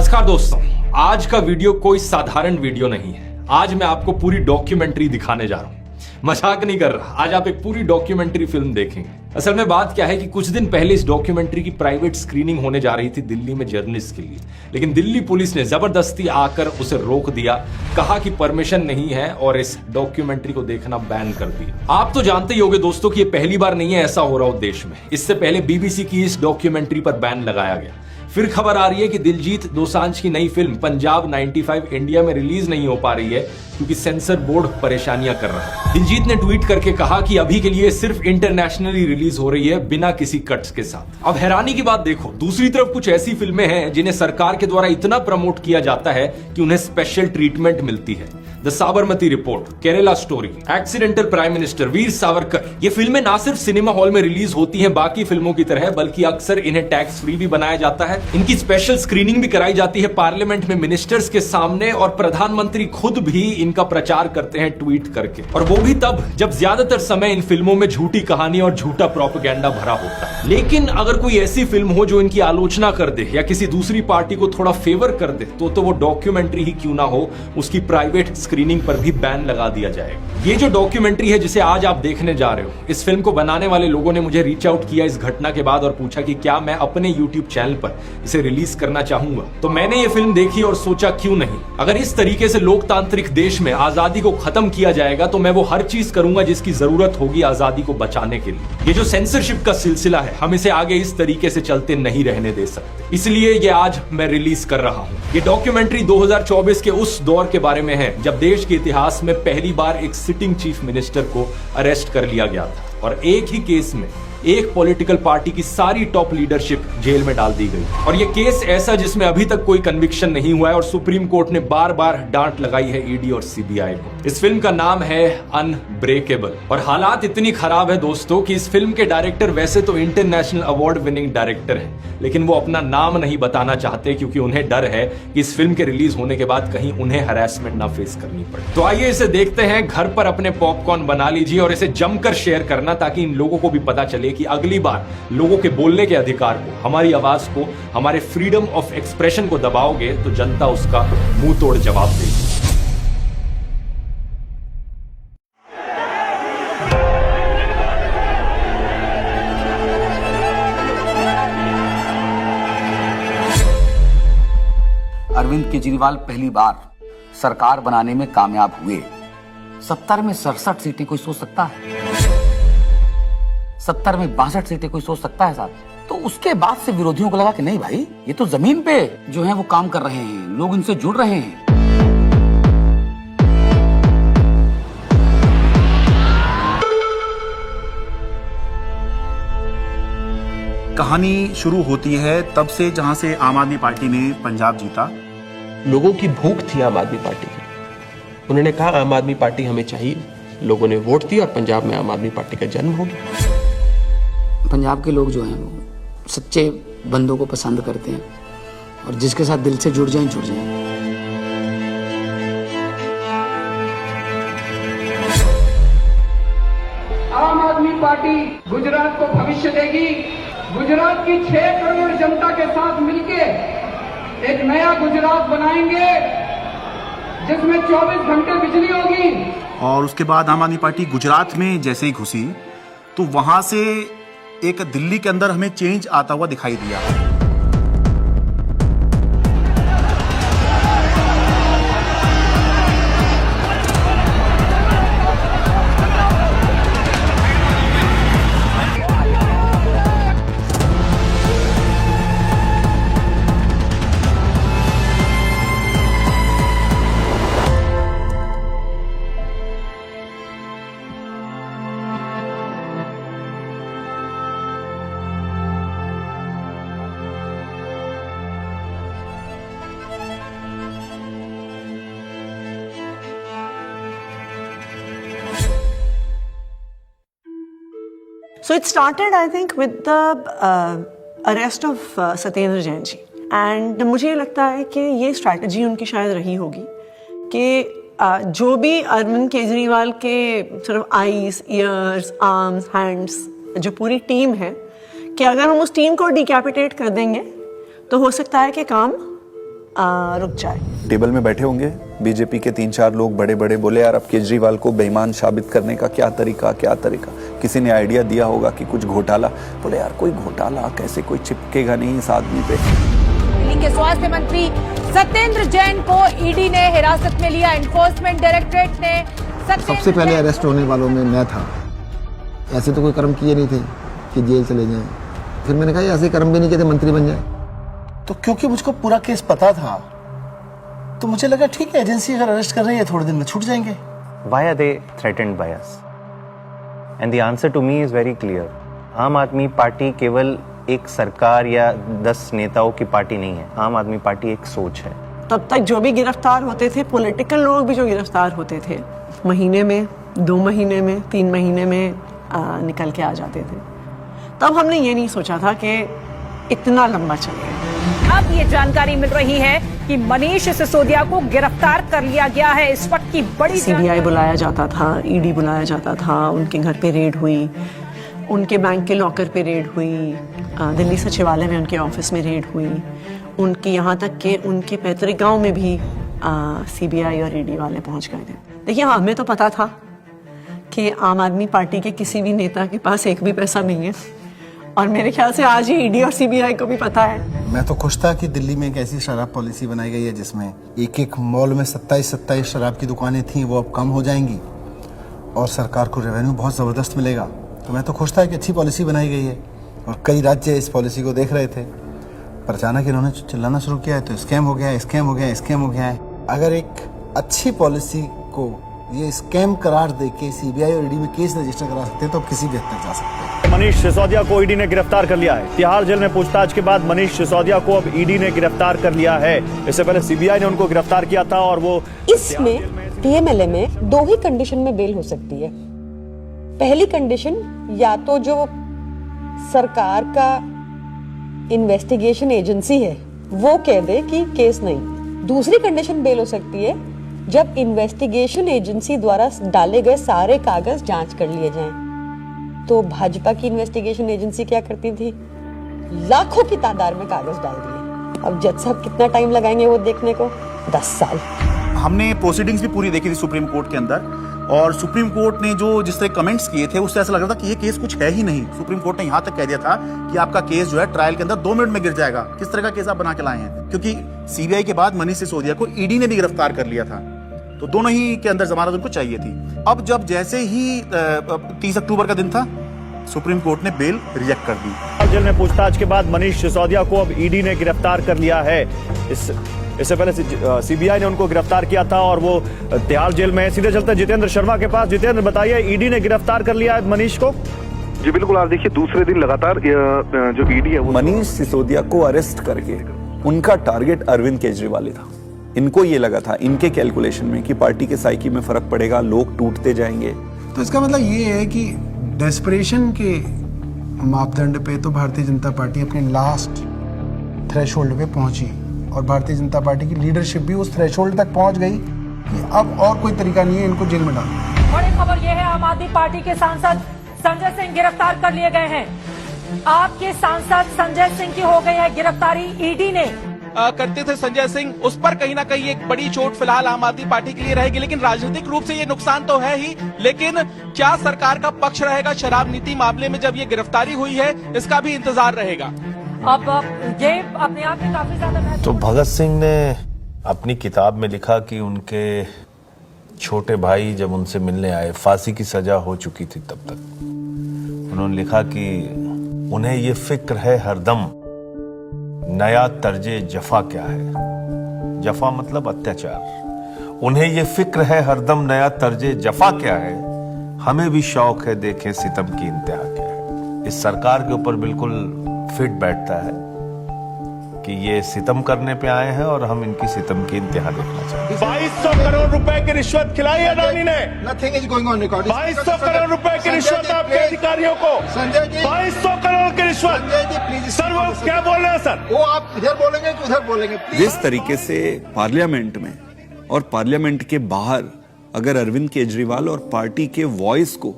नमस्कार दोस्तों, आज का वीडियो कोई साधारण वीडियो नहीं है। आज मैं आपको पूरी डॉक्यूमेंट्री दिखाने जा रहा हूं। मजाक नहीं कर रहा, आज आप एक पूरी डॉक्यूमेंट्री फिल्म देखेंगे। असल में बात क्या है कि कुछ दिन पहले इस डॉक्यूमेंट्री की प्राइवेट स्क्रीनिंग होने जा रही थी दिल्ली में जर्नलिस्ट के लिए, लेकिन दिल्ली पुलिस ने जबरदस्ती आकर उसे रोक दिया, कहा कि परमिशन नहीं है और इस डॉक्यूमेंट्री को देखना बैन कर दिया। आप तो जानते ही होंगे दोस्तों कि ये पहली बार नहीं है ऐसा हो रहा हो देश में। इससे पहले बीबीसी की इस डॉक्यूमेंट्री पर बैन लगाया गया। फिर खबर आ रही है कि दिलजीत दोसांझ की नई फिल्म पंजाब 95 इंडिया में रिलीज नहीं हो पा रही है क्योंकि सेंसर बोर्ड परेशानियां कर रहा है। दिलजीत ने ट्वीट करके कहा कि अभी के लिए सिर्फ इंटरनेशनली रिलीज हो रही है बिना किसी कट्स के साथ। अब हैरानी की बात देखो, दूसरी तरफ कुछ ऐसी फिल्में हैं जिन्हें सरकार के द्वारा इतना प्रमोट किया जाता है कि उन्हें स्पेशल ट्रीटमेंट मिलती है। The Sabarmati report, Kerala story, accidental prime minister, Veer Savarkar, ये फिल्में ना सिर्फ सिनेमा हॉल में रिलीज होती हैं बाकी फिल्मों की तरह, बल्कि अक्सर इन्हें टैक्स फ्री भी बनाया जाता है। इनकी स्पेशल स्क्रीनिंग भी कराई जाती है पार्लियामेंट में मिनिस्टर्स के सामने, और प्रधानमंत्री खुद भी इनका प्रचार करते हैं ट्वीट करके, और वो भी तब जब ज्यादातर समय इन फिल्मों में झूठी कहानी और झूठा प्रोपेगेंडा भरा होता है। लेकिन अगर कोई ऐसी फिल्म हो जो इनकी आलोचना कर दे या किसी दूसरी पार्टी को थोड़ा फेवर कर दे तो वो डॉक्यूमेंट्री ही क्यों ना हो, उसकी प्राइवेट स्क्रीनिंग पर भी बैन लगा दिया जाएगा। ये जो डॉक्यूमेंट्री है जिसे आज आप देखने जा रहे हो, इस फिल्म को बनाने वाले लोगों ने मुझे रीच आउट किया इस घटना के बाद और पूछा कि क्या मैं अपने YouTube चैनल पर इसे रिलीज करना चाहूंगा। तो मैंने ये फिल्म देखी और सोचा क्यों नहीं। अगर इस तरीके से लोकतांत्रिक देश में आजादी को खत्म किया जाएगा तो मैं वो हर चीज करूंगा जिसकी जरूरत होगी आजादी को बचाने के लिए। ये जो सेंसरशिप का सिलसिला है, हम इसे आगे इस तरीके से चलते नहीं रहने दे सकते, इसलिए ये आज मैं रिलीज कर रहा हूं। ये डॉक्यूमेंट्री 2024 के उस दौर के बारे में है जब देश के इतिहास में पहली बार एक सिटिंग चीफ मिनिस्टर को अरेस्ट कर लिया गया था और एक ही केस में एक पॉलिटिकल पार्टी की सारी टॉप लीडरशिप जेल में डाल दी गई। और ये केस ऐसा जिसमें अभी तक कोई कन्विक्शन नहीं हुआ है और सुप्रीम कोर्ट ने बार बार डांट लगाई है ईडी और सीबीआई को। इस फिल्म का नाम है अनब्रेकेबल, और हालात इतनी खराब है दोस्तों कि इस फिल्म के डायरेक्टर वैसे तो इंटरनेशनल अवार्ड विनिंग डायरेक्टर हैं, लेकिन वो अपना नाम नहीं बताना चाहते क्योंकि उन्हें डर है कि इस फिल्म के रिलीज होने के बाद कहीं उन्हें हैरेसमेंट ना फेस करनी पड़े। तो आइए इसे देखते हैं। घर पर अपने पॉपकॉर्न बना लीजिए और इसे जमकर शेयर करना, ताकि इन लोगों को भी पता चले कि अगली बार लोगों के बोलने के अधिकार को, हमारी आवाज को, हमारे फ्रीडम ऑफ एक्सप्रेशन को दबाओगे तो जनता उसका मुंह तोड़ जवाब देगी। अरविंद केजरीवाल पहली बार सरकार बनाने में कामयाब हुए। 70 में 67 सीटें कोई सोच सकता है? 70 में 62 सीटें कोई सोच सकता है साहब? तो उसके बाद से विरोधियों को लगा कि नहीं भाई, ये तो जमीन पे जो है वो काम कर रहे हैं, लोग इनसे जुड़ रहे हैं। कहानी शुरू होती है तब से जहां से आम आदमी पार्टी ने पंजाब जीता। लोगों की भूख थी आम आदमी पार्टी की, उन्होंने कहा आम आदमी पार्टी हमें चाहिए। लोगों ने वोट दिया और पंजाब में आम आदमी पार्टी का जन्म हो गया। पंजाब के लोग जो हैं वो सच्चे बंदों को पसंद करते हैं और जिसके साथ दिल से जुड़ जाएं जुड़ जाएं। आम आदमी पार्टी गुजरात को भविष्य देगी। गुजरात की 6 करोड़ जनता के साथ मिलके एक नया गुजरात बनाएंगे जिसमें 24 घंटे बिजली होगी। और उसके बाद आम आदमी पार्टी गुजरात में जैसे ही घुसी तो वहां से एक दिल्ली के अंदर हमें चेंज आता हुआ दिखाई दिया। So it started, I think, with the arrest of Satyendra Jain ji, and मुझे लगता है कि ये स्ट्रैटेजी उनकी शायद रही होगी कि जो भी अरविंद केजरीवाल के सिर्फ आईज, ईयर्स, आर्म्स, हैंड्स, जो पूरी टीम है, कि अगर हम उस टीम को डिकैपिटेट कर देंगे तो हो सकता है कि काम रुक जाए। टेबल में बैठे होंगे बीजेपी के 3-4 लोग बड़े बड़े, बोले यार अब केजरीवाल को बेईमान साबित करने का क्या तरीका। किसी ने आइडिया दिया होगा कि कुछ घोटाला, बोले यार कोई घोटाला कैसे, कोई चिपकेगा नहीं इस आदमी पे। दिल्ली के स्वास्थ्य मंत्री सत्येंद्र जैन को ईडी ने हिरासत में लिया। एनफोर्समेंट डायरेक्टरेट ने सबसे पहले अरेस्ट होने वालों में मैं था। ऐसे तो कोई कर्म किए नहीं थे कि जेल चले जाएं। फिर मैंने कहा ऐसे कर्म भी नहीं किए थे मंत्री बन जाए। तो क्योंकि मुझको पूरा केस पता था तो मुझे लगा ठीक है, एजेंसी अगर अरेस्ट कर रही है थोड़े दिन में छूट जाएंगे। Why are they threatened by us? And the answer to me is very clear. आम आदमी पार्टी केवल एक सरकार या 10 नेताओं की पार्टी नहीं है। आम आदमी पार्टी एक सोच है। तब तक जो भी गिरफ्तार होते थे, पॉलिटिकल लोग भी जो गिरफ्तार होते थे, महीने में, 2 महीने में, 3 महीने में निकल के आ जाते थे। तब हमने ये नहीं सोचा था कि इतना लंबा चलेगा। अब ये जानकारी मिल रही है कि मनीष सिसोदिया को गिरफ्तार कर लिया गया है। इस वक्त की बड़ी सीबीआई बुलाया जाता था, ईडी बुलाया जाता था, उनके घर पे रेड हुई, उनके बैंक के लॉकर पे रेड हुई, दिल्ली सचिवालय में उनके ऑफिस में रेड हुई, उनकी यहाँ तक कि उनके पैतृक गांव में भी सीबीआई और ईडी वाले पहुंच गए थे। देखिए हमें तो पता था कि आम आदमी पार्टी के किसी भी नेता के पास एक भी पैसा नहीं है, और मेरे ख्याल से आज ही ईडी और सीबीआई को भी पता है। मैं तो खुश था कि दिल्ली में एक ऐसी शराब पॉलिसी बनाई गई है जिसमें एक मॉल में 27 शराब की दुकानें थी, वो अब कम हो जाएंगी और सरकार को रेवेन्यू बहुत ज़बरदस्त मिलेगा। तो मैं तो खुश था कि अच्छी पॉलिसी बनाई गई है और कई राज्य इस पॉलिसी को देख रहे थे, पर अचानक इन्होंने चिल्लाना शुरू किया है तो स्कैम हो गया है, स्कैम हो गया है, स्कैम हो गया है। अगर एक अच्छी पॉलिसी को ये स्कैम करार देके सीबीआई और ईडी में केस रजिस्टर करा सकते हैं तो किसी भी हद तक जा सकते हैं। मनीष सिसोदिया को ईडी ने गिरफ्तार कर लिया है। तिहाड़ जेल में पूछताछ के बाद मनीष सिसोदिया को अब ईडी ने गिरफ्तार कर लिया है। इससे पहले सीबीआई ने उनको गिरफ्तार किया था और वो इसमें डीएमएलए में 2 ही कंडीशन में बेल हो सकती है। पहली कंडीशन या तो जो सरकार का इन्वेस्टिगेशन एजेंसी है वो कह दे कि केस नहीं। दूसरी कंडीशन बेल हो सकती है जब इन्वेस्टिगेशन एजेंसी द्वारा डाले गए सारे कागज जांच कर लिए जाएं। तो भाजपा की इन्वेस्टिगेशन एजेंसी क्या करती थी, लाखों की तादाद में कागज डाल दिए। अब जज साहब कितना टाइम लगाएंगे वो देखने को, 10 साल। हमने प्रोसीडिंग्स भी पूरी देखी थी सुप्रीम कोर्ट के अंदर, और सुप्रीम कोर्ट ने जो जिस तरह कमेंट्स किए थे उससे ऐसा लग रहा था कि ये केस कुछ है ही नहीं। सुप्रीम कोर्ट ने यहाँ तक कह दिया था कि आपका केस जो है ट्रायल के अंदर 2 मिनट में गिर जाएगा। किस तरह का केस आप बना के लाए हैं, क्योंकि सीबीआई के बाद मनीष सिसोदिया को ईडी ने भी गिरफ्तार कर लिया था, तो दोनों ही के अंदर जमानत उनको चाहिए थी। अब जब जैसे ही 30 अक्टूबर का दिन था, सुप्रीम कोर्ट ने बेल रिजेक्ट कर दी। जेल में पूछताछ के बाद मनीष सिसोदिया को अब ईडी ने गिरफ्तार कर लिया है। इससे पहले सीबीआई ने उनको गिरफ्तार किया था और वो तिहाड़ जेल में। सीधे चलते हैं जितेंद्र शर्मा के पास। जितेंद्र, बताइए, ईडी ने गिरफ्तार कर लिया है मनीष को? जी बिल्कुल, आप देखिए दूसरे दिन लगातार जो ईडी है वो मनीष सिसोदिया को अरेस्ट करके उनका टारगेट अरविंद केजरीवाल था। इनको ये लगा था, इनके कैलकुलेशन में, कि पार्टी के साइकी में फर्क पड़ेगा, लोग टूटते जाएंगे। तो इसका मतलब ये है कि डेस्परेशन के मापदंड पे तो भारतीय जनता पार्टी अपने लास्ट थ्रेशोल्ड पे पहुंची और भारतीय जनता पार्टी की लीडरशिप भी उस थ्रेशोल्ड तक पहुंच गई कि अब और कोई तरीका नहीं है इनको जेल में डालने। बड़ी खबर यह है, आम आदमी पार्टी के सांसद संजय सिंह गिरफ्तार कर लिए गए हैं। आपके सांसद संजय सिंह की हो गई है गिरफ्तारी। ईडी ने करते थे संजय सिंह, उस पर कहीं ना कहीं एक बड़ी चोट फिलहाल आम आदमी पार्टी के लिए रहेगी, लेकिन राजनीतिक रूप से ये नुकसान तो है ही, लेकिन क्या सरकार का पक्ष रहेगा शराब नीति मामले में जब ये गिरफ्तारी हुई है, इसका भी इंतजार रहेगा। अब ये अपने आप में काफी ज्यादा तो भगत सिंह ने अपनी किताब में लिखा कि उनके छोटे भाई जब उनसे मिलने आए, फांसी की सजा हो चुकी थी तब तक, उन्होंने लिखा कि उन्हें ये फिक्र है हरदम नया तर्जे जफा क्या है। जफा मतलब अत्याचार। उन्हें ये फिक्र है हरदम नया तर्जे जफा क्या है, हमें भी शौक है देखें सितम की इंतहा क्या है। इस सरकार के ऊपर बिल्कुल फिट बैठता है कि ये सितम करने पे आए हैं और हम इनकी सितम की इंतहा देखना चाहते हैं। 2200 करोड़ रुपए की रिश्वत खिलाई अडानी ने। Nothing is going on record. 2200 crore रुपए की रिश्वत आपके अधिकारियों को। संजय जी, 2200 करोड़ की रिश्वत। संजय जी प्लीज। सर वो क्या बोल रहे हैं सर? वो आप इधर बोलेंगे कि उधर बोलेंगे? जिस तरीके से पार्लियामेंट में और पार्लियामेंट के बाहर अगर अरविंद केजरीवाल और पार्टी के वॉइस को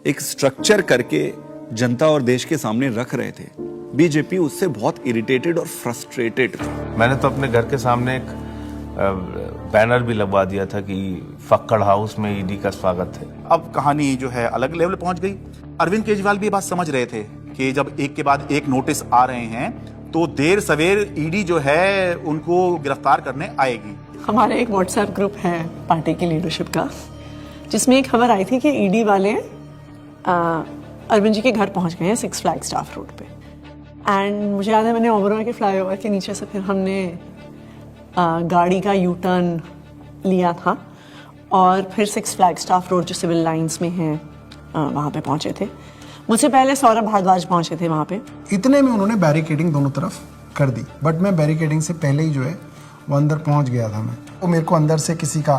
एक स्ट्रक्चर करके जनता और देश के सामने रख रहे थे, बीजेपी उससे बहुत इरिटेटेड और फ्रस्ट्रेटेड थी। मैंने तो अपने घर के सामने एक बैनर भी लगवा दिया था कि फक्कड़ हाउस में ईडी का स्वागत है। अब कहानी जो है अलग लेवल पहुंच गई। अरविंद केजरीवाल भी ये बात समझ रहे थे कि जब एक के बाद एक नोटिस आ रहे हैं तो देर सवेर ईडी जो है उनको गिरफ्तार करने आएगी। हमारा एक व्हाट्सएप ग्रुप है पार्टी की लीडरशिप का, जिसमें एक खबर आई थी कि ईडी वाले अरविंद जी के घर पहुंच गए हैं 6 फ्लैग स्टाफ रोड पे। एंड मुझे याद है मैंने ओबरॉय के फ्लाईओवर के नीचे से फिर हमने गाड़ी का यू टर्न लिया था और फिर 6 फ्लैग स्टाफ रोड जो सिविल लाइंस में है वहाँ पे पहुँचे थे। मुझसे पहले सौरभ भारद्वाज पहुँचे थे वहाँ पे। इतने में उन्होंने बैरिकेडिंग दोनों तरफ कर दी, बट मैं बैरिकेडिंग से पहले ही जो है वो अंदर पहुँच गया था मैं। तो मेरे को अंदर से किसी का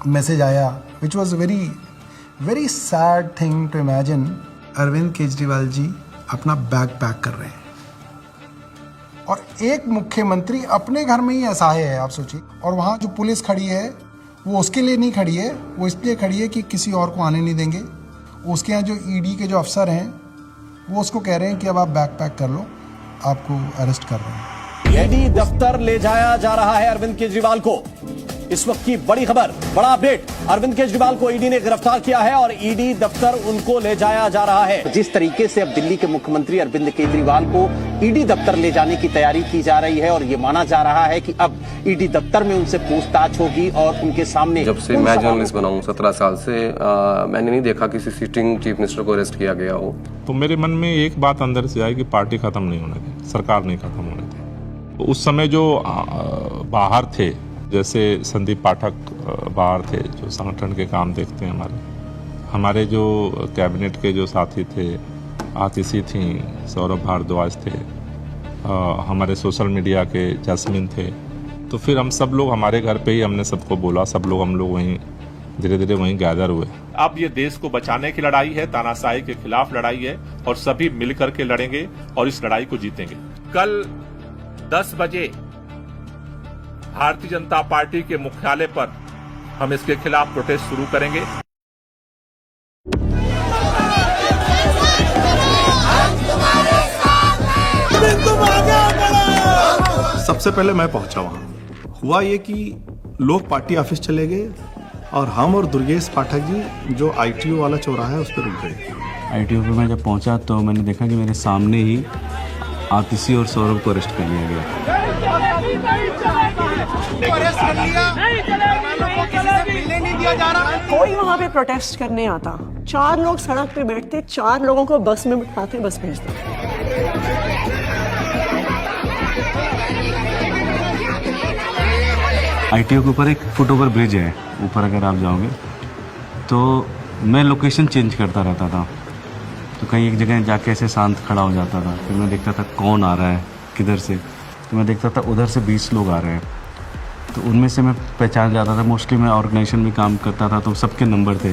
मैसेज आया which was very sad thing to imagine. Arvind Kejriwal ji अपना बैग पैक कर रहे हैं और एक मुख्यमंत्री अपने घर में ही असहाय है, आप सोचिए। और वहाँ जो पुलिस खड़ी है वो उसके लिए नहीं खड़ी है, वो इसलिए खड़ी है कि किसी और को आने नहीं देंगे। उसके यहाँ जो ईडी के जो अफसर हैं वो उसको कह रहे हैं कि अब आप बैग पैक कर लो, आपको अरेस्ट कर रहे हैं। ईडी दफ्तर ले जाया जा रहा है अरविंद केजरीवाल को। इस वक्त की बड़ी खबर, बड़ा अपडेट, अरविंद केजरीवाल को ईडी ने गिरफ्तार किया है और ईडी दफ्तर उनको ले जाया जा रहा है। जिस तरीके से अब दिल्ली के मुख्यमंत्री अरविंद केजरीवाल को ईडी दफ्तर ले जाने की तैयारी की जा रही है और ये माना जा रहा है कि अब ईडी दफ्तर में उनसे पूछताछ होगी और उनके सामने। जब से मैं जर्नलिस्ट बना हूं 17 साल से मैंने नहीं देखा किसी सिटिंग चीफ मिनिस्टर को अरेस्ट किया गया हो। तो मेरे मन में एक बात अंदर से आई कि पार्टी खत्म नहीं होने दी, सरकार नहीं खत्म होने दी। तो उस समय जो बाहर थे, जैसे संदीप पाठक बाहर थे जो संगठन के काम देखते हैं, हमारे जो कैबिनेट के जो साथी थे, आतिशी थी, सौरभ भारद्वाज थे, हमारे सोशल मीडिया के जैस्मिन थे। तो फिर हम सब लोग हमारे घर पे ही हमने सबको बोला, सब लोग हम लोग वहीं धीरे धीरे वहीं गैदर हुए। अब ये देश को बचाने की लड़ाई है, तानाशाही के खिलाफ लड़ाई है और सभी मिलकर के लड़ेंगे और इस लड़ाई को जीतेंगे। कल 10 बजे भारतीय जनता पार्टी के मुख्यालय पर हम इसके खिलाफ प्रोटेस्ट शुरू करेंगे। सबसे पहले मैं पहुंचा वहां, हुआ ये कि लोग पार्टी ऑफिस चले गए और हम और दुर्गेश पाठक जी जो आईटीओ वाला चौराहा है उस पर रुक गए। आईटीओ पे मैं जब पहुंचा तो मैंने देखा कि मेरे सामने ही आतिशी और सौरभ को अरेस्ट कर लिया गया। कोई वहाँ पे प्रोटेस्ट करने आता, 4 लोग सड़क पे बैठते, 4 लोगों को बस में बिठाते, बस भेजते। आईटीओ के ऊपर एक फुटओवर ब्रिज है, ऊपर अगर आप जाओगे तो मैं लोकेशन चेंज करता रहता था। तो कहीं एक जगह जाके ऐसे शांत खड़ा हो जाता था, फिर मैं देखता था कौन आ रहा है किधर से, तो मैं देखता था उधर से 20 लोग आ रहे हैं। तो उनमें से मैं पहचान जाता था। मोस्टली मैं ऑर्गेनाइजेशन में काम करता था तो सबके नंबर थे,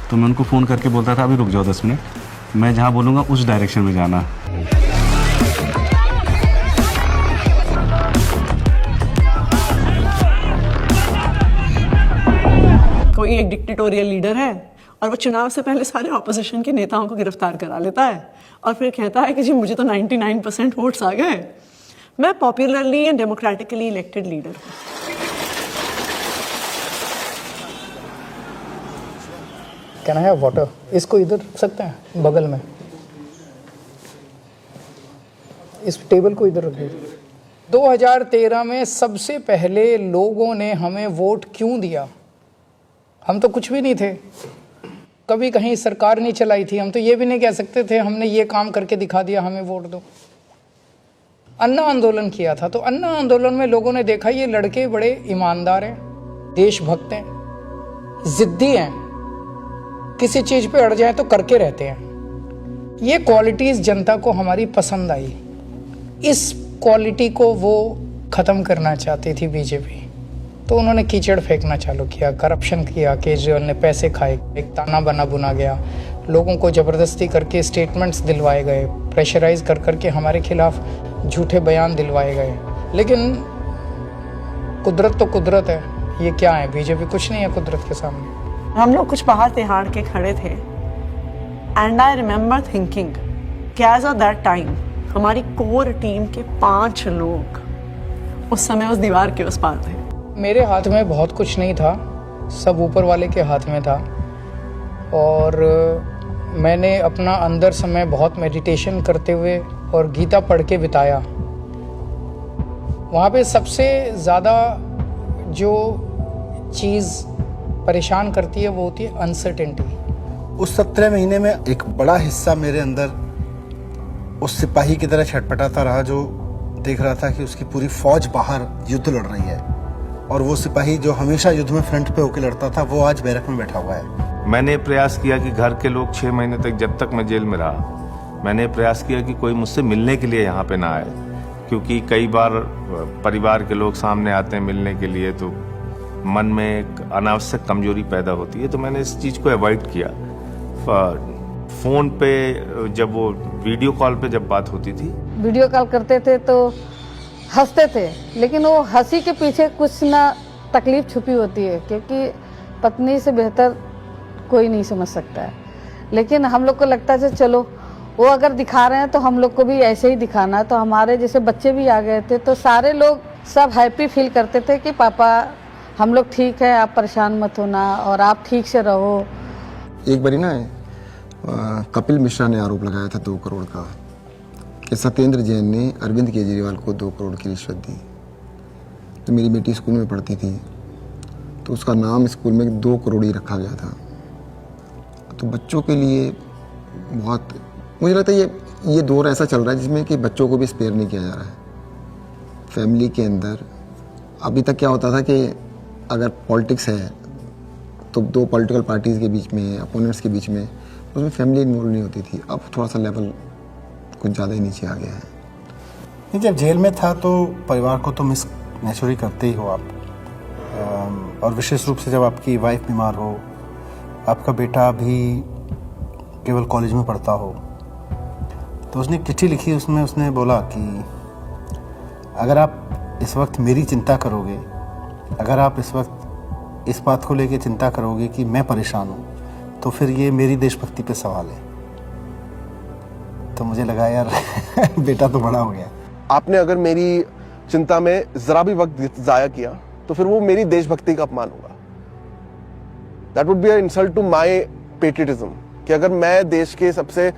तो मैं उनको फ़ोन करके बोलता था अभी रुक जाओ 10 मिनट, मैं जहाँ बोलूँगा उस डायरेक्शन में जाना। कोई एक डिक्टेटोरियल लीडर है और वो चुनाव से पहले सारे ऑपोजिशन के नेताओं को गिरफ्तार करा लेता है और फिर कहता है कि जी मुझे तो 99% वोट्स आ गए, मैं popularly and democratically elected leader हूँ। Can I have water? इसको इधर रख सकते हैं बगल में, इस टेबल को इधर रख दीजिए। 2013 में सबसे पहले लोगों ने हमें वोट क्यों दिया? हम तो कुछ भी नहीं थे, कभी कहीं सरकार नहीं चलाई थी, हम तो ये भी नहीं कह सकते थे हमने ये काम करके दिखा दिया हमें वोट दो। अन्ना आंदोलन किया था, तो अन्ना आंदोलन में लोगों ने देखा ये लड़के बड़े ईमानदार हैं, देशभक्त हैं, जिद्दी हैं, किसी चीज पे अड़ जाए तो करके रहते हैं। ये क्वालिटीज जनता को हमारी पसंद आई। इस क्वालिटी को वो खत्म करना चाहती थी बीजेपी, तो उन्होंने कीचड़ फेंकना चालू किया, करप्शन किया, केजरीवाल ने पैसे खाए, एक ताना बना बुना गया, लोगों को ज़बरदस्ती करके स्टेटमेंट्स दिलवाए गए, प्रेशराइज कर करके हमारे खिलाफ झूठे बयान दिलवाए गए। लेकिन कुदरत तो कुदरत है, ये क्या है? बीजेपी कुछ नहीं है कुदरत के सामने। हम लोग कुछ बाहर तिहाड़ के खड़े थे एंड आई रिमेम्बर थिंकिंग कि एज ऑफ दैट टाइम हमारी कोर टीम के 5 लोग उस समय उस दीवार के उस पार थे। मेरे हाथ में बहुत कुछ नहीं था, सब ऊपर वाले के हाथ में था। और मैंने अपना अंदर समय बहुत मेडिटेशन करते हुए और गीता पढ़ के बिताया। वहाँ पे सबसे ज़्यादा जो चीज़ परेशान करती है वो होती है अनसर्टेनिटी। उस 17 महीने में एक बड़ा हिस्सा मेरे अंदर उस सिपाही की तरह छटपटाता रहा जो देख रहा था कि उसकी पूरी फौज बाहर युद्ध लड़ रही है, और वो सिपाही जो हमेशा युद्ध में फ्रंट पे होकर लड़ता था वो आज बैरक में बैठा हुआ है। मैंने प्रयास किया कि घर के लोग 6 महीने तक, जब तक मैं जेल में रहा, मैंने प्रयास किया कि कोई मुझसे मिलने के लिए यहाँ पे ना आए, क्योंकि कई बार परिवार के लोग सामने आते हैं मिलने के लिए तो मन में एक अनावश्यक कमजोरी पैदा होती है। तो मैंने इस चीज़ को अवॉइड किया। फ़ोन पे जब वो वीडियो कॉल पे जब बात होती थी, वीडियो कॉल करते थे तो हंसते थे, लेकिन वो हंसी के पीछे कुछ ना तकलीफ छुपी होती है, क्योंकि पत्नी से बेहतर कोई नहीं समझ सकता है। लेकिन हम लोग को लगता है चलो वो अगर दिखा रहे हैं तो हम लोग को भी ऐसे ही दिखाना है। तो हमारे जैसे बच्चे भी आ गए थे तो सारे लोग सब हैप्पी फील करते थे कि पापा हम लोग ठीक है, आप परेशान मत होना और आप ठीक से रहो। एक बारी ना कपिल मिश्रा ने आरोप लगाया था 2 करोड़ का कि सत्येंद्र जैन ने अरविंद केजरीवाल को 2 करोड़ की रिश्वत दी। तो मेरी बेटी स्कूल में पढ़ती थी तो उसका नाम स्कूल में 2 करोड़ ही रखा गया था। तो बच्चों के लिए बहुत, मुझे लगता है ये दौर ऐसा चल रहा है जिसमें कि बच्चों को भी स्पेयर नहीं किया जा रहा है। फैमिली के अंदर अभी तक क्या होता था कि अगर पॉलिटिक्स है तो 2 पॉलिटिकल पार्टीज़ के बीच में, अपोनेंट्स के बीच में, उसमें फैमिली इन्वॉल्व नहीं होती थी। अब थोड़ा सा लेवल कुछ ज़्यादा ही नीचे आ गया है। नहीं, जब जेल में था तो परिवार को तो मिस नेचुरली करते ही हो आप, और विशेष रूप से जब आपकी वाइफ बीमार हो, आपका बेटा भी केवल कॉलेज में पढ़ता हो। तो उसने चिट्ठी लिखी, उसमें उसने बोला कि अगर आप इस वक्त मेरी चिंता करोगे, अगर आप इस वक्त इस बात को लेके चिंता करोगे कि मैं परेशान हूँ, तो फिर ये मेरी देशभक्ति पे सवाल है। तो मुझे लगा यार बेटा तो बड़ा हो गया। आपने अगर मेरी चिंता में जरा भी वक्त जाया किया तो फिर वो मेरी देशभक्ति का अपमान होगा। That would be a insult to my patriotism, कि अगर मैं देश के सबसे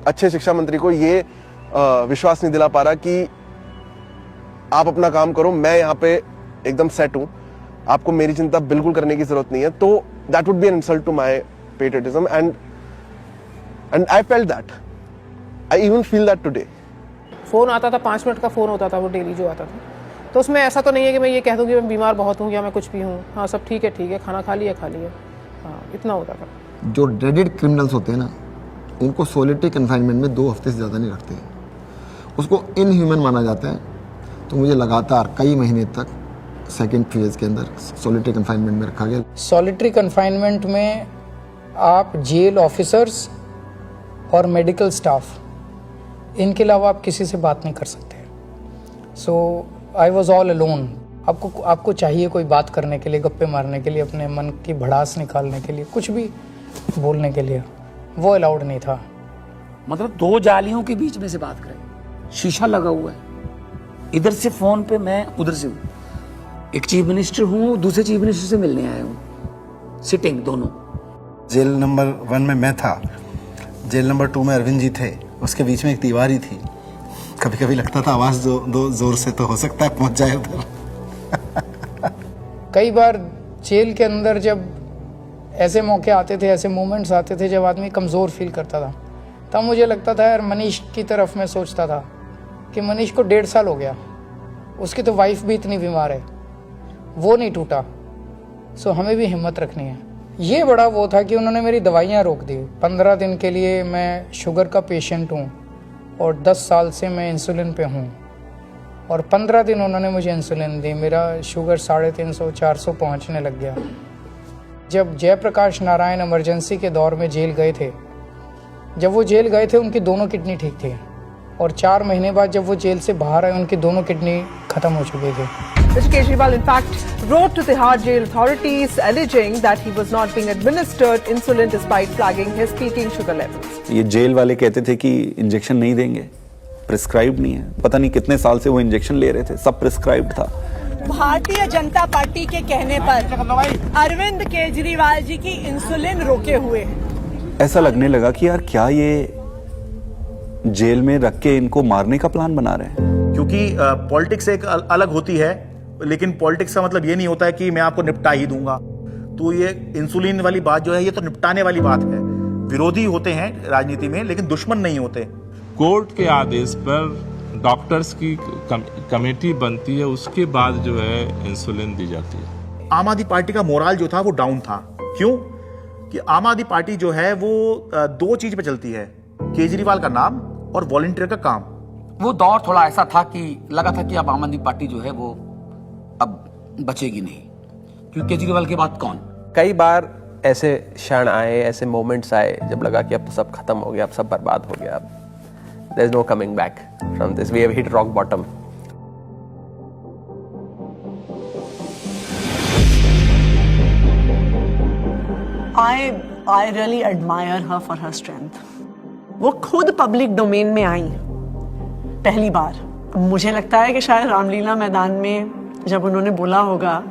अच्छे शिक्षा मंत्री को ये विश्वास नहीं दिला पा रहा कि आप अपना काम करो, मैं यहाँ पे एकदम सेट हूँ, आपको मेरी चिंता बिल्कुल करने की जरूरत नहीं है, तो that would be an insult to my patriotism. And I felt that, I even feel that today. Phone आता था, 5 मिनट का फ़ोन होता था वो डेली जो आता था, तो उसमें ऐसा तो नहीं है कि मैं ये कह दूँ कि मैं बीमार बहुत हूँ या मैं कुछ भी हूँ। हाँ सब ठीक है, खाना खा लिया, हाँ इतना होता था। जो ड्रेडेड क्रिमिनल्स होते हैं ना, उनको सोलिटरी कन्फाइनमेंट में 2 हफ्ते से ज़्यादा नहीं रखते, उसको इनह्यूमन माना जाता है। तो मुझे लगातार कई महीने तक सेकेंड फेज के अंदर सॉलिटरी कन्फाइनमेंट में रखा गया। सॉलिटरी कन्फाइनमेंट में आप जेल ऑफिसर्स और मेडिकल स्टाफ, इनके अलावा आप किसी से बात नहीं कर सकते। सो आई वॉज ऑल अलोन। आपको चाहिए कोई बात करने के लिए, गप्पे मारने के लिए, अपने मन की भड़ास निकालने के लिए, कुछ भी बोलने के लिए, वो अलाउड नहीं था। मतलब 2 जालियों के बीच में से बात करें, शीशा लगा हुआ है, इधर से फोन पे मैं, उधर से हूँ, एक चीफ मिनिस्टर हूँ, दूसरे चीफ मिनिस्टर से मिलने आया हूँ, सिटिंग दोनों। जेल नंबर 1 में मैं था, जेल नंबर 2 में अरविंद जी थे, उसके बीच में एक दीवार ही थी। कभी कभी लगता था आवाज दो जोर से तो हो सकता है पहुंच जाए उधर। कई बार जेल के अंदर जब ऐसे मौके आते थे, ऐसे मोमेंट्स आते थे जब आदमी कमज़ोर फील करता था, तब मुझे लगता था यार मनीष की तरफ मैं सोचता था कि मनीष को 1.5 साल हो गया, उसकी तो वाइफ भी इतनी बीमार है, वो नहीं टूटा, सो हमें भी हिम्मत रखनी है। ये बड़ा वो था कि उन्होंने मेरी दवाइयाँ रोक दी। 15 दिन के लिए मैं शुगर का पेशेंट हूँ और 10 साल से मैं इंसुलिन पे हूँ, और 15 दिन उन्होंने मुझे इंसुलिन दी, मेरा शुगर 350-400 पहुँचने लग गया। जब जयप्रकाश नारायण इमरजेंसी के दौर में जेल गए थे, जब वो जेल गए थे उनकी दोनों किडनी ठीक थी, और 4 महीने बाद जब वो जेल से बाहर आए उनकी दोनों किडनी खत्म हो चुकी थी। Mr. Kejriwal, in fact, wrote to Tihar jail authorities alleging that he was not being administered insulin despite flagging his peaking sugar levels. ये जेल वाले कहते थे कि इंजेक्शन नहीं देंगे, प्रिस्क्राइब नहीं है। पता नहीं कितने साल से वो इंजेक्शन ले रहे थे, सब प्रिस्क्राइब्ड था। भारतीय जनता पार्टी के कहने पर अरविंद केजरीवाल जी की इंसुलिन रोके हुए हैं। ऐसा लगने लगा कि यार क्या ये जेल में रख के इनको मारने का प्लान बना रहे हैं। क्योंकि पॉलिटिक्स एक अलग होती है, लेकिन पॉलिटिक्स का मतलब ये नहीं होता है कि मैं आपको निपटा ही दूंगा। तो ये इंसुलिन वाली बात जो है, ये तो निपटाने वाली बात है। विरोधी होते हैं राजनीति में, लेकिन दुश्मन नहीं होते। कोर्ट के आदेश पर डॉक्टर्स की कमेटी बनती है, उसके बाद जो है इंसुलिन दी जाती है। आम आदमी पार्टी का मोराल जो था वो डाउन था। क्यों? कि आम आदमी पार्टी जो है वो दो चीज पे चलती है, केजरीवाल का नाम और वॉलंटियर का काम। वो दौर थोड़ा ऐसा था कि लगा था कि अब आम आदमी पार्टी जो है वो अब बचेगी नहीं, क्योंकि केजरीवाल के बाद कौन। कई बार ऐसे क्षण आए, ऐसे मोमेंट्स आए जब लगा कि अब तो सब खत्म हो गया, अब सब बर्बाद हो गया, अब there's no coming back from this, we have hit rock bottom. I really admire her for her strength. वो खुद पब्लिक डोमेन में आई पहली बार। मुझे लगता है कि शायद रामलीला मैदान में जब उन्होंने बोला होगा,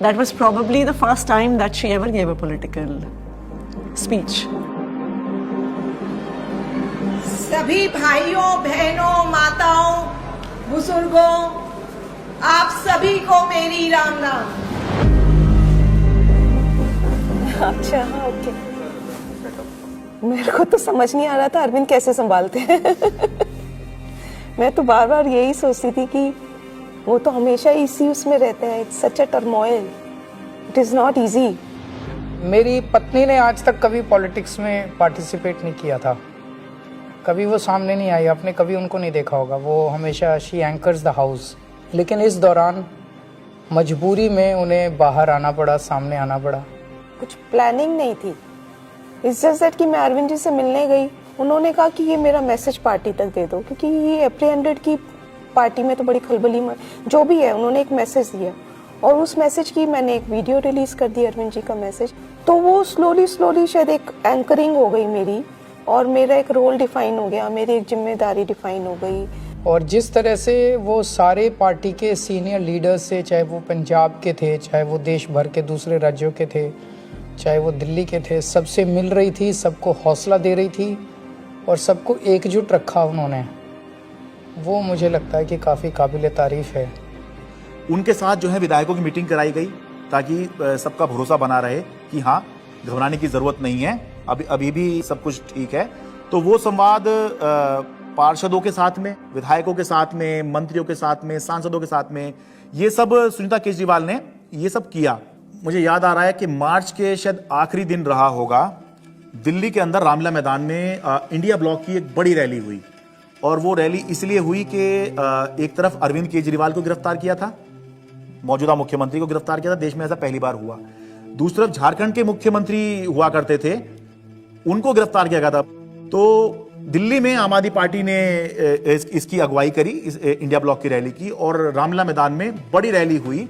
that was probably the first time that she ever gave a political speech. सभी भाइयों, बहनों, माताओं, बुजुर्गों, आप सभी को मेरी राम राम। अच्छा, ओके। मेरे को तो समझ नहीं आ रहा था अरविंद कैसे संभालते हैं। मैं तो बार बार यही सोचती थी कि वो तो हमेशा इसी उसमें रहते हैं। It's such a turmoil, it is not easy. मेरी पत्नी ने आज तक कभी पॉलिटिक्स में पार्टिसिपेट नहीं किया था, कभी वो सामने नहीं आई, आपने कभी उनको नहीं देखा होगा। वो हमेशा शी एंकर्स द हाउस। लेकिन इस दौरान मजबूरी में उन्हें बाहर आना पड़ा, सामने आना पड़ा। कुछ प्लानिंग नहीं थी, इट्स जस्ट दैट कि मैं अरविंद जी से मिलने गई, उन्होंने कहा कि ये मेरा मैसेज पार्टी तक दे दो, क्योंकि ये एप्रीहेंडेड की पार्टी में तो बड़ी खलबली जो भी है। उन्होंने एक मैसेज दिया और उस मैसेज की मैंने एक वीडियो रिलीज कर दी, अरविंद जी का मैसेज। तो वो स्लोली शायद एक एंकरिंग हो गई मेरी, और मेरा एक रोल डिफाइन हो गया, मेरी एक जिम्मेदारी डिफाइन हो गई। और जिस तरह से वो सारे पार्टी के सीनियर लीडर्स से, चाहे वो पंजाब के थे, चाहे वो देश भर के दूसरे राज्यों के थे, चाहे वो दिल्ली के थे, सबसे मिल रही थी, सबको हौसला दे रही थी और सबको एकजुट रखा उन्होंने। वो मुझे लगता है कि काफ़ी काबिल तारीफ़ है। उनके साथ जो है विधायकों की मीटिंग कराई गई ताकि सबका भरोसा बना रहे कि हाँ, घबराने की ज़रूरत नहीं है, अभी भी सब कुछ ठीक है। तो वो संवाद पार्षदों के साथ में, विधायकों के साथ में, मंत्रियों के साथ में, सांसदों के साथ में, ये सब सुनीता केजरीवाल ने ये सब किया। मुझे याद आ रहा है कि मार्च के शायद आखिरी दिन रहा होगा, दिल्ली के अंदर रामलीला मैदान में इंडिया ब्लॉक की एक बड़ी रैली हुई। और वो रैली इसलिए हुई कि एक तरफ अरविंद केजरीवाल को गिरफ्तार किया था, मौजूदा मुख्यमंत्री को गिरफ्तार किया था, देश में ऐसा पहली बार हुआ। दूसरी तरफ झारखंड के मुख्यमंत्री हुआ करते थे, उनको गिरफ्तार किया गया था। तो दिल्ली में आम आदमी पार्टी ने इसकी अगुवाई करी, इस इंडिया ब्लॉक की रैली की, और रामलीला मैदान में बड़ी रैली हुई।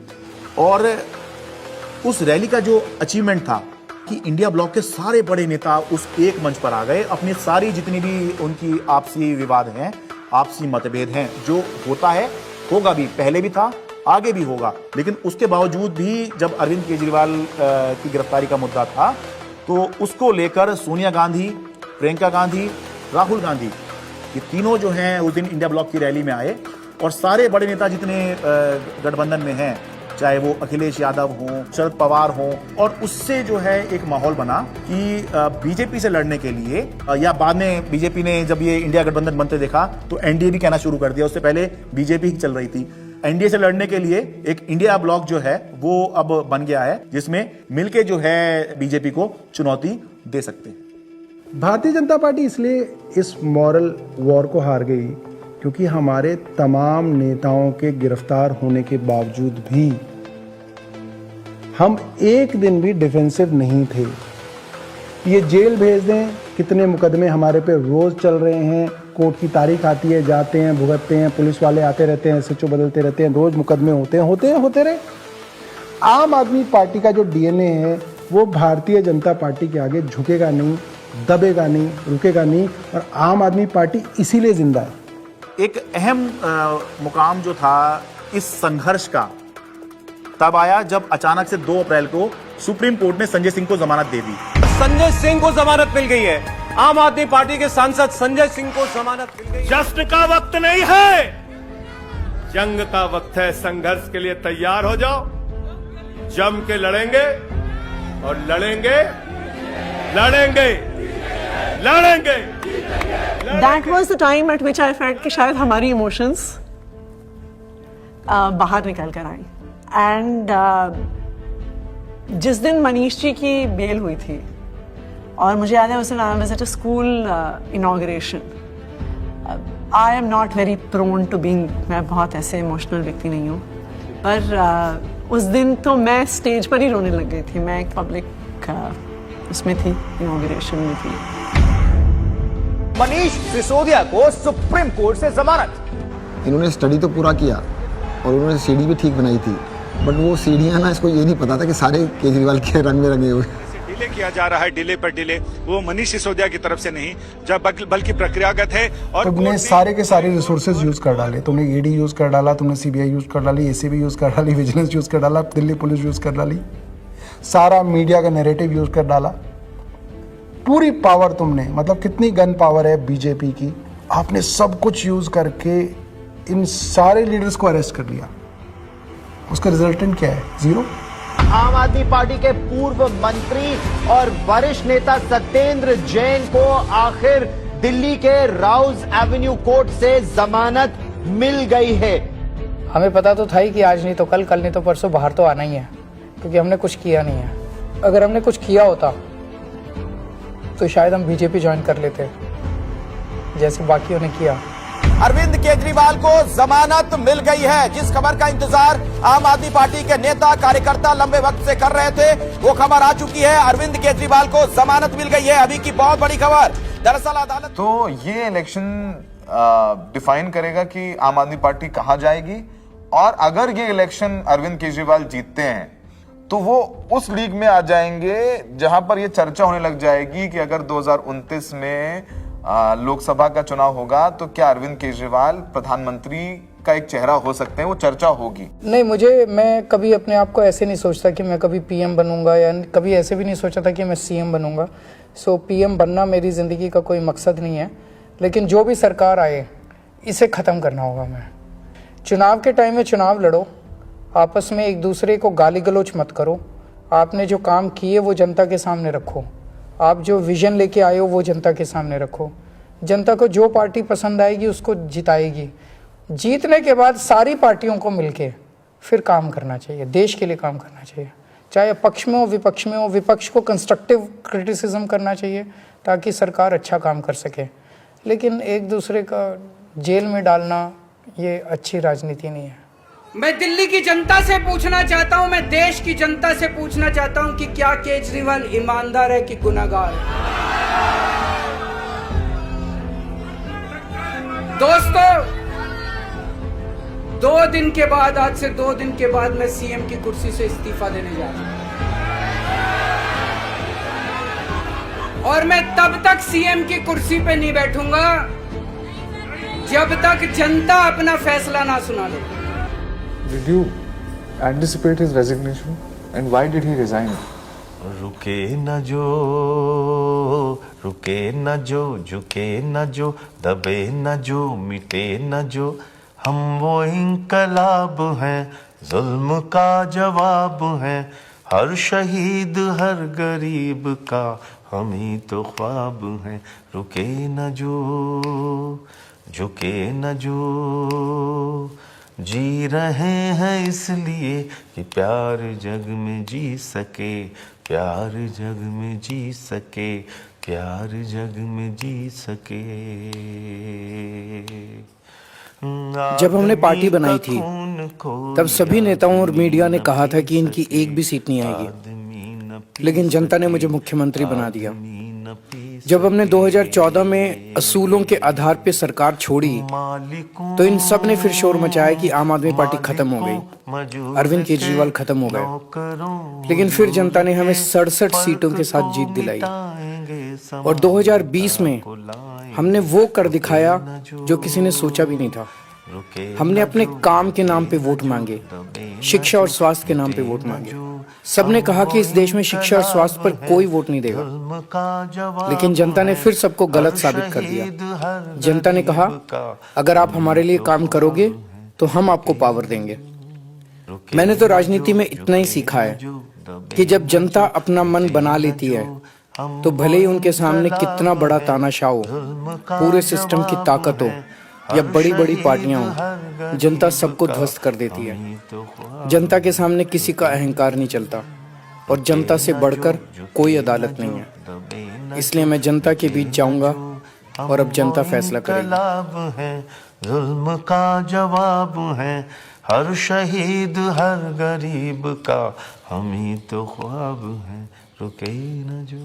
और उस रैली का जो अचीवमेंट था कि इंडिया ब्लॉक के सारे बड़े नेता उस एक मंच पर आ गए, अपनी सारी जितनी भी उनकी आपसी विवाद हैं, आपसी मतभेद हैं, जो होता है, होगा भी, पहले भी था, आगे भी होगा। लेकिन उसके बावजूद भी जब अरविंद केजरीवाल की गिरफ्तारी का मुद्दा था, तो उसको लेकर सोनिया गांधी, प्रियंका गांधी, राहुल गांधी, ये तीनों जो हैं उस दिन इंडिया ब्लॉक की रैली में आए। और सारे बड़े नेता जितने गठबंधन में हैं, चाहे वो अखिलेश यादव हों, शरद पवार हों, और उससे जो है एक माहौल बना कि बीजेपी से लड़ने के लिए, या बाद में बीजेपी ने जब ये इंडिया गठबंधन बनते देखा तो एनडीए भी कहना शुरू कर दिया, उससे पहले बीजेपी ही चल रही थी। एनडीए से लड़ने के लिए एक इंडिया ब्लॉक जो है वो अब बन गया है, जिसमें मिलके जो है बीजेपी को चुनौती दे सकते हैं। भारतीय जनता पार्टी इसलिए इस मॉरल वॉर को हार गई क्योंकि हमारे तमाम नेताओं के गिरफ्तार होने के बावजूद भी हम एक दिन भी डिफेंसिव नहीं थे। ये जेल भेज दें, कितने मुकदमे हमारे पे रोज चल रहे हैं, कोर्ट की तारीख आती है, जाते हैं, भुगतते हैं, पुलिस वाले आते रहते हैं, एसएचओ बदलते रहते हैं, रोज मुकदमे होते रहे। आम आदमी पार्टी का जो डीएनए है वो भारतीय जनता पार्टी के आगे झुकेगा नहीं, दबेगा नहीं, रुकेगा नहीं। और आम आदमी पार्टी इसीलिए जिंदा है एक अहम मुकाम जो था इस संघर्ष का तब आया जब अचानक से 2 अप्रैल को सुप्रीम कोर्ट ने संजय सिंह को जमानत दे दी। संजय सिंह को जमानत मिल गई है। आम आदमी पार्टी के सांसद संजय सिंह को जमानत मिल गई। जश्न का वक्त नहीं है, जंग का वक्त है। संघर्ष के लिए तैयार हो जाओ, जम के लड़ेंगे और लड़ेंगे लड़ेंगे लड़ेंगे। That was the time at which I felt कि शायद हमारी इमोशंस बाहर निकल कर आई। एंड जिस दिन मनीष जी की बेल हुई थी और मुझे याद है उस दिन I was at a school inauguration. I am not very prone to being, मैं बहुत ऐसे इमोशनल व्यक्ति नहीं हूँ, पर उस दिन तो मैं स्टेज पर ही रोने लग गई थी। मैं एक पब्लिक उसमें थी, इनॉग्रेशन में थी। मनीष सिसोदिया को सुप्रीम कोर्ट से जमानत। इन्होंने स्टडी तो पूरा किया और उन्होंने सीढ़ी भी ठीक बनाई थी, बट वो सीढ़ियाँ ना, इसको ये नहीं पता था कि सारे केजरीवाल के रंग में रंगे हुए। डिले किया जा रहा है, डिले पर डिले, वो मनीष सिसोदिया की तरफ से नहीं, जब बल्कि प्रक्रियागत है। और तुमने सारे के सारे रिसोर्सेज यूज कर डाले। तुमने ईडी यूज कर डाला, तुमने सीबीआई यूज कर डाली, एसीबी यूज कर डाली, विजिलेंस यूज कर डाला, दिल्ली पुलिस यूज कर डाली, सारा मीडिया का नैरेटिव यूज कर डाला। पूरी पावर तुमने, मतलब कितनी गन पावर है बीजेपी की, आपने सब कुछ यूज करके इन सारे लीडर्स को अरेस्ट कर लिया। उसका रिजल्टेंट क्या है? 0। आम आदमी पार्टी के पूर्व मंत्री और वरिष्ठ नेता सत्येंद्र जैन को आखिर दिल्ली के राउज एवेन्यू कोर्ट से जमानत मिल गई है। हमें पता तो था ही कि आज नहीं तो कल, कल नहीं तो परसों बाहर तो आना ही है, क्योंकि हमने कुछ किया नहीं है। अगर हमने कुछ किया होता तो शायद हम बीजेपी ज्वाइन कर लेते, जैसे बाकियों ने किया। अरविंद केजरीवाल को जमानत मिल गई है। जिस खबर का इंतजार आम आदमी पार्टी के नेता कार्यकर्ता लंबे वक्त से कर रहे थे, वो खबर आ चुकी है। अरविंद केजरीवाल को जमानत मिल गई है। अभी की बहुत बड़ी खबर, दरअसल अदालत तो ये इलेक्शन डिफाइन करेगा कि आम आदमी पार्टी कहां जाएगी, और अगर ये इलेक्शन अरविंद केजरीवाल जीतते हैं तो वो उस लीग में आ जाएंगे जहां पर ये चर्चा होने लग जाएगी कि अगर 2029 में लोकसभा का चुनाव होगा तो क्या अरविंद केजरीवाल प्रधानमंत्री का एक चेहरा हो सकते हैं। वो चर्चा होगी। नहीं, मैं कभी अपने आप को ऐसे नहीं सोचता कि मैं कभी पीएम बनूंगा, या कभी ऐसे भी नहीं सोचा था कि मैं सीएम बनूंगा। सो पीएम बनना मेरी ज़िंदगी का कोई मकसद नहीं है, लेकिन जो भी सरकार आए इसे ख़त्म करना होगा। मैं चुनाव के टाइम में चुनाव लड़ो, आपस में एक दूसरे को गाली गलौच मत करो। आपने जो काम किए वो जनता के सामने रखो, आप जो विजन लेके आए हो वो जनता के सामने रखो। जनता को जो पार्टी पसंद आएगी उसको जिताएगी। जीतने के बाद सारी पार्टियों को मिलके फिर काम करना चाहिए, देश के लिए काम करना चाहिए, चाहे पक्ष में हो विपक्ष में हो। विपक्ष को कंस्ट्रक्टिव क्रिटिसिज्म करना चाहिए ताकि सरकार अच्छा काम कर सके, लेकिन एक दूसरे का जेल में डालना ये अच्छी राजनीति नहीं है। मैं दिल्ली की जनता से पूछना चाहता हूं, मैं देश की जनता से पूछना चाहता हूं कि क्या केजरीवाल ईमानदार है कि गुनहगार है? दोस्तों, 2 दिन के बाद, आज से 2 दिन के बाद मैं सीएम की कुर्सी से इस्तीफा देने जा रहा हूं, और मैं तब तक सीएम की कुर्सी पे नहीं बैठूंगा जब तक जनता अपना फैसला ना सुना ले। Did you anticipate his resignation, and why did he resign? रुके न जो, रुके न जो, झुके न जो, दबे न जो, मिटे न जो, हम वो इंकलाब हैं, जुल्म का जवाब हैं, हर शहीद हर गरीब का हम ही तो ख्वाब हैं। रुके न जो, झुके न जो, जी रहे हैं इसलिए कि प्यार जग में जी सके, प्यार जग में जी सके, प्यार जग में जी सके। जब हमने पार्टी बनाई थी तब सभी नेताओं और मीडिया ने कहा था कि इनकी एक भी सीट नहीं आएगी, लेकिन जनता ने मुझे मुख्यमंत्री बना दिया। जब हमने 2014 में असूलों के आधार पे सरकार छोड़ी तो इन सब ने फिर शोर मचाया कि आम आदमी पार्टी खत्म हो गई, अरविंद केजरीवाल खत्म हो गए। लेकिन फिर जनता ने हमें 67 सीटों के साथ जीत दिलाई, और 2020 में हमने वो कर दिखाया जो किसी ने सोचा भी नहीं था। हमने अपने काम के नाम पे वोट मांगे, शिक्षा और स्वास्थ्य के नाम पे वोट मांगे। सबने कहा कि इस देश में शिक्षा और स्वास्थ्य पर कोई वोट नहीं देगा, लेकिन जनता ने फिर सबको गलत साबित कर दिया। जनता ने कहा, अगर आप हमारे लिए काम करोगे तो हम आपको पावर देंगे। मैंने तो राजनीति में इतना ही सीखा है कि जब जनता अपना मन बना लेती है तो भले ही उनके सामने कितना बड़ा तानाशाह हो, पूरे सिस्टम की ताकत हो या बड़ी बड़ी पार्टियां हो, जनता सबको ध्वस्त कर देती है। जनता के सामने किसी का अहंकार नहीं चलता और जनता से बढ़कर कोई अदालत नहीं है। इसलिए मैं जनता के बीच जाऊंगा और अब जनता फैसला करेगी। जुल्म का जवाब है हर शहीद हर गरीब का, हम ही तो ख्वाब है रुके न जो।